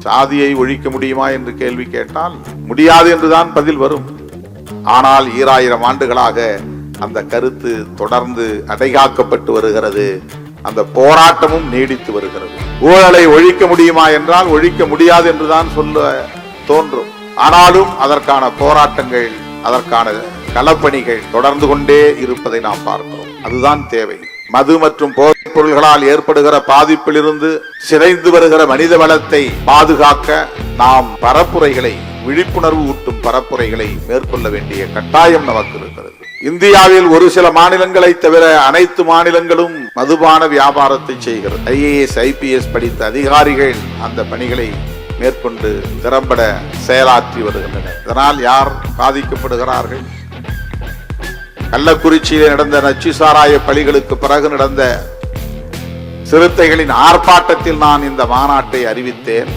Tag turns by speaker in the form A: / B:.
A: சாதியை ஒழிக்க முடியுமா என்று கேள்வி கேட்டால் முடியாது என்றுதான் பதில் வரும். ஆனால் 2000 ஆண்டுகளாக அந்த கருத்து தொடர்ந்து அடைகாக்கப்பட்டு வருகிறது. அந்த போராட்டமும் நீடித்து வருகிறது. ஊழலை ஒழிக்க முடியுமா என்றால் ஒழிக்க முடியாது என்றுதான் சொல்ல தோன்றும். ஆனாலும் அதற்கான போராட்டங்கள், அதற்கான களப்பணிகள் தொடர்ந்து கொண்டே இருப்பதை நாம் பார்க்கிறோம். அதுதான் தேவை. மது மற்றும் போதைப் பொருள்களால் ஏற்படுகிற பாதிப்பிலிருந்து சிதைந்து வருகிற மனித வளத்தை பாதுகாக்க நாம் பரப்புரைகளை, விழிப்புணர்வு ஊட்டும் பரப்புரைகளை மேற்கொள்ள வேண்டிய கட்டாயம் நமக்கு இருக்கிறது. இந்தியாவில் ஒரு சில மாநிலங்களை தவிர அனைத்து மாநிலங்களும் மதுபான வியாபாரத்தை செய்கிறது. IAS IPS படித்த அதிகாரிகள் அந்த பணிகளை மேற்கொண்டு திறம்பட செயலாற்றி வருகின்றனர். இதனால் யார் பாதிக்கப்படுகிறார்கள்? கள்ளக்குறிச்சியில் நடந்த நச்சு சாராய பலிகளுக்கு பிறகு நடந்த சிறுத்தைகளின் ஆர்ப்பாட்டத்தில் நான் இந்த மாநாட்டை அறிவித்தேன்.